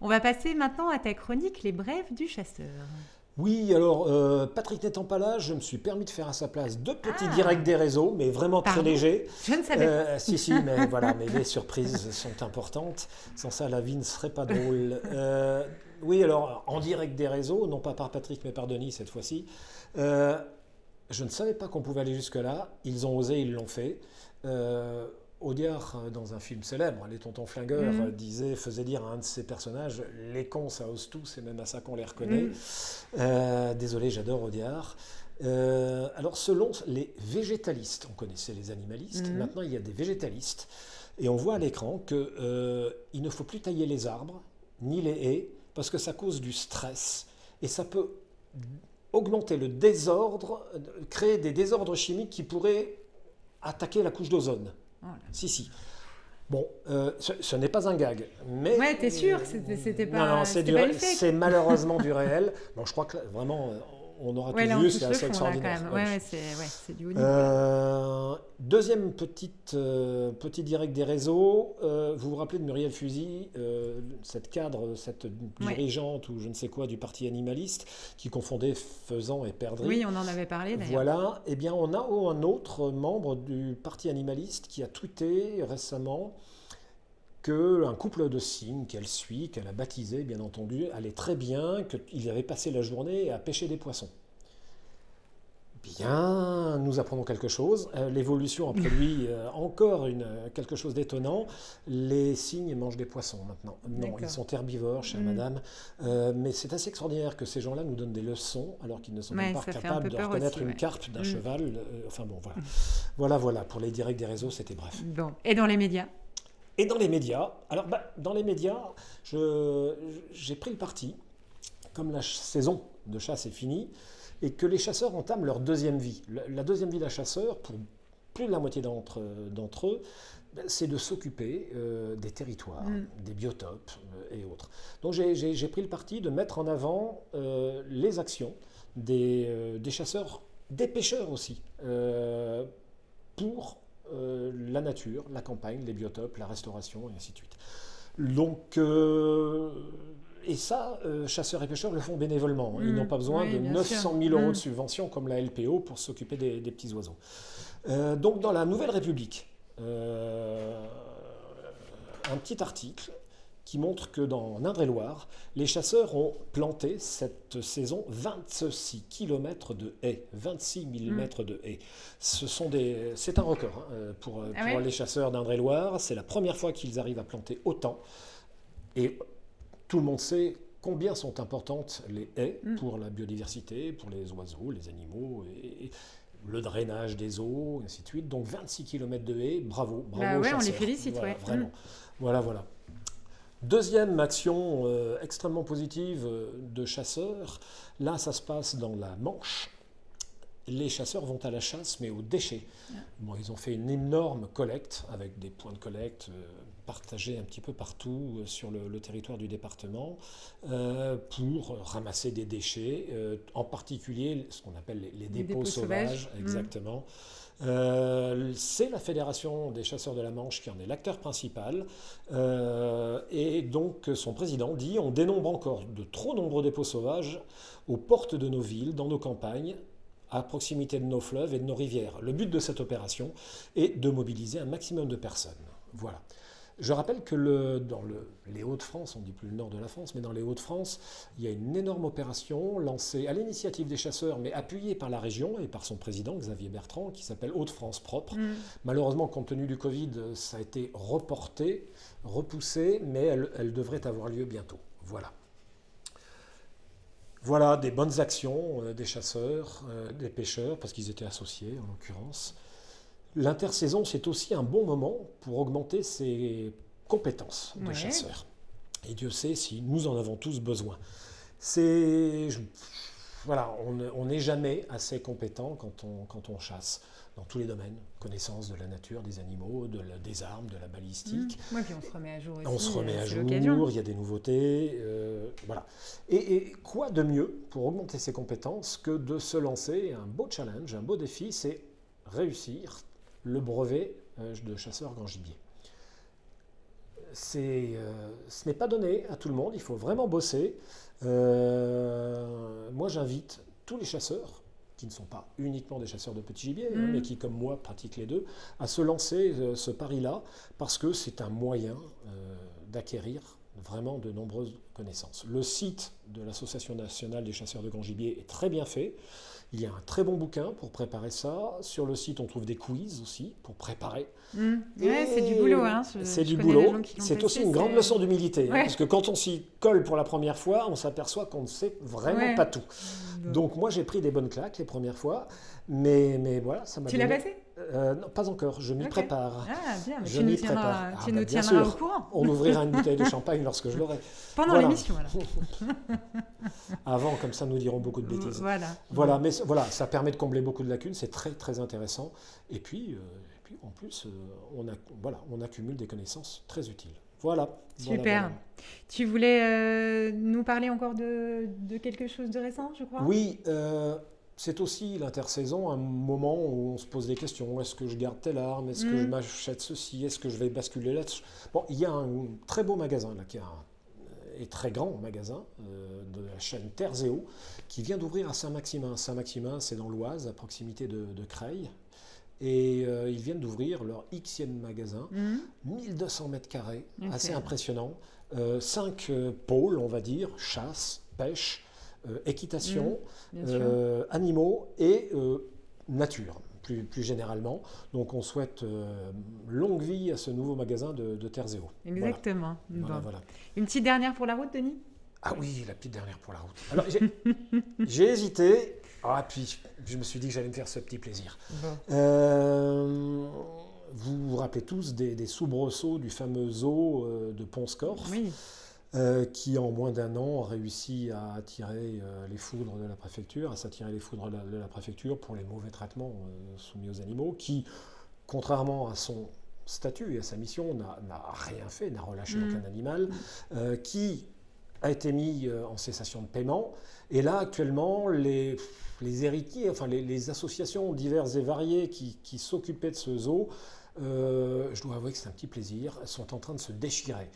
On va passer maintenant à ta chronique Les Brèves du chasseur. Oui, alors Patrick n'étant pas là, je me suis permis de faire à sa place deux petits directs Ah, des réseaux, mais vraiment très pardon, légers. je ne savais pas. Si, mais voilà, mais les surprises sont importantes. Sans ça, la vie ne serait pas drôle. Oui, alors en direct des réseaux, non pas par Patrick, mais par Denis cette fois-ci. Euh, je ne savais pas qu'on pouvait aller jusque-là. Ils ont osé, ils l'ont fait. Audiard, dans un film célèbre, Les Tontons Flingueurs, Mm, faisait dire à un de ses personnages, les cons ça ose tout, c'est même à ça qu'on les reconnaît. mm, Désolé, j'adore Audiard. Alors, selon les végétalistes, on connaissait les animalistes, mm. maintenant il y a des végétalistes, et on voit à l'écran qu'il ne faut plus tailler les arbres, ni les haies, parce que ça cause du stress, et ça peut augmenter le désordre, créer des désordres chimiques qui pourraient attaquer la couche d'ozone. Oh là. Si, si. Bon, ce n'est pas un gag, mais Ouais, t'es sûr, c'était non, non, pas, c'était pas du fake. c'est malheureusement du réel. Bon, je crois que vraiment, on aura Ouais, tout là, on vu, touche c'est le assez fond, là, quand extraordinaire. même. Ouais. Ouais, c'est du haut niveau, là. Deuxième petit direct des réseaux. Vous vous rappelez de Muriel Fusy, cette cadre, cette Ouais. dirigeante ou je ne sais quoi du parti animaliste qui confondait faisan et perdrix. Oui, on en avait parlé, d'ailleurs. Voilà, eh bien on a un autre membre du parti animaliste qui a tweeté récemment qu'un couple de cygnes qu'elle suit, qu'elle a baptisé bien entendu, allait très bien, qu'il avait passé la journée à pêcher des poissons. Bien, nous apprenons quelque chose. L'évolution a produit quelque chose d'étonnant. Les cygnes mangent des poissons maintenant. Non, ils D'accord. sont herbivores, chère Mm. madame. Mais c'est assez extraordinaire que ces gens-là nous donnent des leçons alors qu'ils ne sont même Ouais, pas ça fait un capables peu de peur reconnaître aussi, une ouais. carpe d'un Mm. cheval. Enfin bon, voilà. Voilà. Pour les directs des réseaux, c'était bref. Bon. Et dans les médias? Et dans les médias, alors dans les médias, j'ai pris le parti, comme la saison de chasse est finie, et que les chasseurs entament leur deuxième vie. La deuxième vie d'un chasseur, pour plus de la moitié d'entre eux, c'est de s'occuper des territoires, Mm. des biotopes et autres. Donc j'ai pris le parti de mettre en avant les actions des chasseurs, des pêcheurs aussi, pour la nature, la campagne, les biotopes, la restauration, et ainsi de suite. Donc, et ça, chasseurs et pêcheurs le font bénévolement. Ils n'ont Mm. pas besoin Oui, de bien sûr. 900 000 euros de Mm. subvention comme la LPO pour s'occuper des petits oiseaux. Donc, dans la Nouvelle République, un petit article qui montre que dans Indre-et-Loire, les chasseurs ont planté cette saison 26 km de haies, 26 Mm. 000 mètres de haies. C'est un record pour Ah ouais? les chasseurs d'Indre-et-Loire. C'est la première fois qu'ils arrivent à planter autant. Et tout le monde sait combien sont importantes les haies Mm. pour la biodiversité, pour les oiseaux, les animaux, et le drainage des eaux, et ainsi de suite. Donc 26 km de haies, bravo, Bah bravo aux ouais, on les chasseurs. félicite, Voilà, ouais. vraiment. Mm. Voilà. Deuxième action extrêmement positive de chasseurs, là ça se passe dans la Manche. Les chasseurs vont à la chasse, mais aux déchets. Bon, ils ont fait une énorme collecte avec des points de collecte partagés un petit peu partout sur le territoire du département pour ramasser des déchets, en particulier ce qu'on appelle les Les dépôts dépôts sauvages. sauvages, Mm. exactement. C'est la Fédération des chasseurs de la Manche qui en est l'acteur principal. Et donc son président dit on dénombre encore de trop nombreux dépôts sauvages aux portes de nos villes, dans nos campagnes, à proximité de nos fleuves et de nos rivières. Le but de cette opération est de mobiliser un maximum de personnes. Voilà. Je rappelle que dans les Hauts-de-France, on ne dit plus le nord de la France, mais dans les Hauts-de-France, il y a une énorme opération lancée à l'initiative des chasseurs, mais appuyée par la région et par son président, Xavier Bertrand, qui s'appelle Hauts-de-France propre. Mm. Malheureusement, compte tenu du Covid, ça a été reporté, repoussé, mais elle devrait avoir lieu bientôt. Voilà. Voilà des bonnes actions des chasseurs, des pêcheurs, parce qu'ils étaient associés en l'occurrence. L'intersaison, c'est aussi un bon moment pour augmenter ses compétences de Ouais. chasseur. Et Dieu sait si nous en avons tous besoin. Voilà, on n'est jamais assez compétent quand on chasse, dans tous les domaines. Connaissance de la nature, des animaux, des armes, de la Mm. balistique. Ouais, puis on se remet à jour aussi. On se remet à C'est jour, l'occasion. il y a des nouveautés, voilà. Et quoi de mieux pour augmenter ses compétences que de se lancer un beau challenge, un beau défi, c'est réussir le brevet de chasseur grand gibier. ce n'est pas donné à tout le monde, il faut vraiment bosser. Moi, j'invite tous les chasseurs, qui ne sont pas uniquement des chasseurs de petit gibier, mais qui, comme moi, pratiquent les deux, à se lancer ce pari-là, parce que c'est un moyen d'acquérir vraiment de nombreuses connaissances. Le site de l'Association nationale des chasseurs de grand gibier est très bien fait. Il y a un très bon bouquin pour préparer ça. Sur le site, on trouve des quiz aussi pour préparer. Ouais, c'est du boulot. Hein. C'est du boulot. C'est aussi une grande leçon d'humilité. Hein, parce que quand on s'y colle pour la première fois, on s'aperçoit qu'on ne sait vraiment pas tout. Donc moi, j'ai pris des bonnes claques les premières fois. Mais voilà, ça m'a Tu l'as passé ? Non, pas encore, je m'y prépare. Ah, bien, je m'y prépare. Tu nous tiendras au courant. On ouvrira une bouteille de champagne lorsque je l'aurai. Pendant l'émission, alors. Avant, comme ça, nous dirons beaucoup de bêtises. Voilà, mais ça permet de combler beaucoup de lacunes, c'est très, très intéressant. Et puis en plus, on accumule des connaissances très utiles. Voilà. Super. Tu voulais nous parler encore de quelque chose de récent, je crois ? Oui, c'est aussi l'intersaison, un moment où on se pose des questions. Est-ce que je garde telle arme ? Est-ce que je m'achète ceci ? Est-ce que je vais basculer là-dessus ? Bon, il y a un très beau magasin là, et très grand magasin de la chaîne Terzeo qui vient d'ouvrir à Saint-Maximin. Saint-Maximin, c'est dans l'Oise, à proximité de Creil. Et ils viennent d'ouvrir leur Xème magasin, 1200 mètres carrés, assez impressionnant. 5 pôles, on va dire, chasse, pêche, équitation, animaux et nature, plus généralement. Donc on souhaite longue vie à ce nouveau magasin de Terzeo. Exactement. Voilà. Une petite dernière pour la route, Denis ? Ah oui, la petite dernière pour la route. Alors j'ai hésité, puis je me suis dit que j'allais me faire ce petit plaisir. Vous vous rappelez tous des soubresauts du fameux zoo de Pont-Scorff, qui en moins d'un an a réussi à attirer les foudres de la préfecture, pour les mauvais traitements soumis aux animaux, qui, contrairement à son statut et à sa mission, n'a rien fait, n'a relâché aucun animal, qui a été mis en cessation de paiement. Et là, actuellement, les héritiers, les associations diverses et variées qui s'occupaient de ce zoo, je dois avouer que c'est un petit plaisir, sont en train de se déchirer.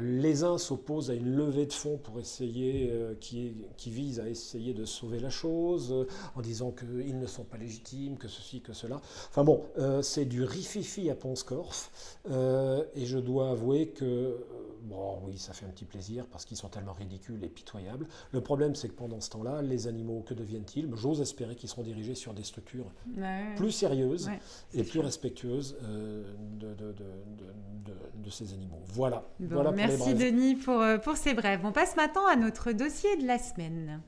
Les uns s'opposent à une levée de fonds pour essayer, qui vise à essayer de sauver la chose, en disant qu'ils ne sont pas légitimes, que ceci, que cela. Enfin bon, c'est du rififi à Pont-Scorff, et je dois avouer que oui, ça fait un petit plaisir parce qu'ils sont tellement ridicules et pitoyables. Le problème, c'est que pendant ce temps-là, les animaux, que deviennent-ils ? J'ose espérer qu'ils seront dirigés sur des structures plus sérieuses et plus respectueuses de ces animaux. Voilà. Merci Denis pour ces brèves. On passe maintenant à notre dossier de la semaine.